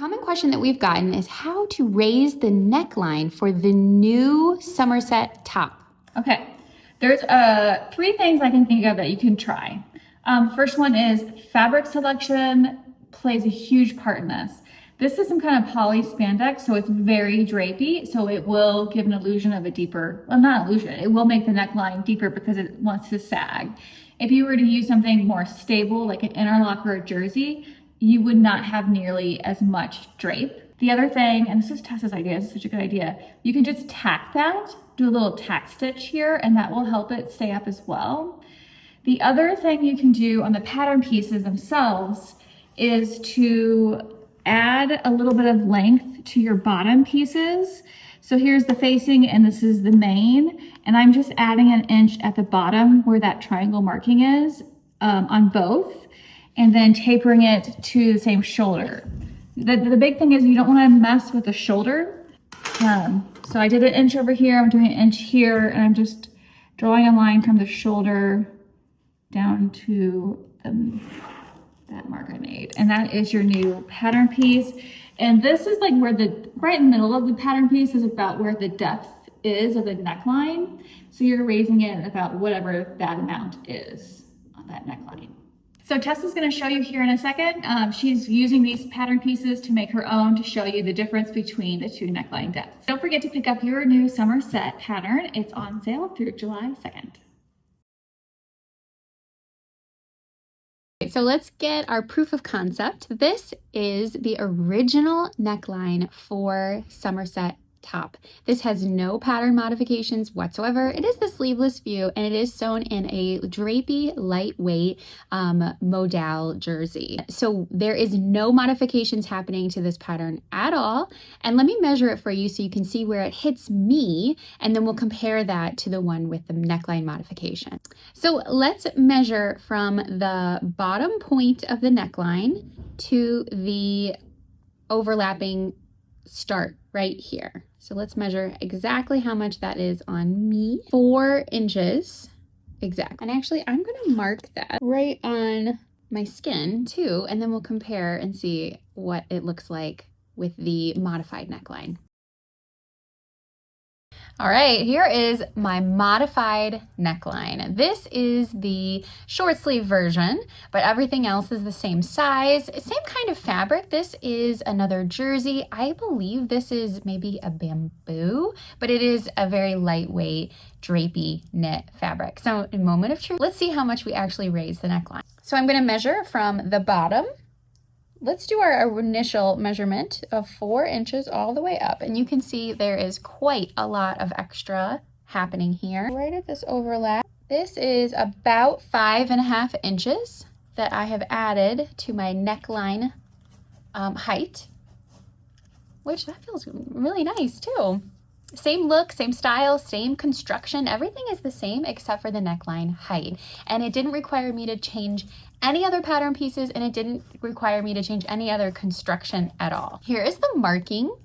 common question that we've gotten is how to raise the neckline for the new Somerset top. Okay, there's 3 things I can think of that you can try. First one is fabric selection plays a huge part in this. This is some kind of poly spandex, so it's very drapey, so it will give an illusion of a deeper, well, not illusion, it will make the neckline deeper because it wants to sag. If you were to use something more stable, like an interlock or a jersey, you would not have nearly as much drape. The other thing, and this is Tessa's idea, this is such a good idea, you can just tack that, do a little tack stitch here, and that will help it stay up as well. The other thing you can do on the pattern pieces themselves is to add a little bit of length to your bottom pieces. So here's the facing and this is the main, and I'm just adding an inch at the bottom where that triangle marking is on both, and then tapering it to the same shoulder. The big thing is you don't want to mess with the shoulder. So I did an inch over here, I'm doing an inch here, and I'm just drawing a line from the shoulder down to that mark I made. And that is your new pattern piece. And this is like where right in the middle of the pattern piece is about where the depth is of the neckline. So you're raising it about whatever that amount is on that neckline. So Tessa's going to show you here in a second. She's using these pattern pieces to make her own to show you the difference between the 2 neckline depths. Don't forget to pick up your new Somerset pattern. It's on sale through July 2nd. So let's get our proof of concept. This is the original neckline for Somerset top. This has no pattern modifications whatsoever. It is the sleeveless view and it is sewn in a drapey, lightweight modal jersey. So there is no modifications happening to this pattern at all. And let me measure it for you so you can see where it hits me, and then we'll compare that to the one with the neckline modification. So let's measure from the bottom point of the neckline to the overlapping start right here. So let's measure exactly how much that is on me. 4 inches exact. And actually I'm going to mark that right on my skin too, and then we'll compare and see what it looks like with the modified neckline. All right, here is my modified neckline. This is the short sleeve version, but everything else is the same size, same kind of fabric. This is another jersey. I believe this is maybe a bamboo, but it is a very lightweight, drapey knit fabric. So in moment of truth, let's see how much we actually raise the neckline. So I'm gonna measure from the bottom. Let's do our initial measurement of 4 inches all the way up. And you can see there is quite a lot of extra happening here. Right at this overlap, this is about 5.5 inches that I have added to my neckline height, which that feels really nice too. Same look, same style, same construction. Everything is the same except for the neckline height. And it didn't require me to change any other pattern pieces, and it didn't require me to change any other construction at all. Here is the marking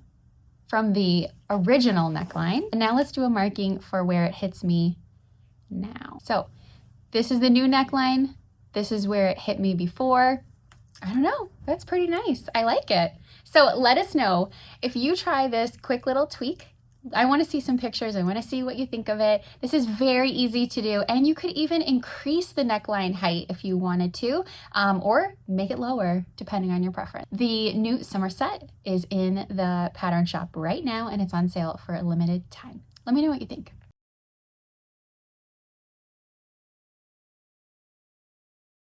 from the original neckline. And now let's do a marking for where it hits me now. So this is the new neckline. This is where it hit me before. I don't know, that's pretty nice. I like it. So let us know if you try this quick little tweak. I want to see some pictures. I want to see what you think of it. This is very easy to do, and you could even increase the neckline height if you wanted to, or make it lower depending on your preference. The new Somerset is in the pattern shop right now, and it's on sale for a limited time. Let me know what you think.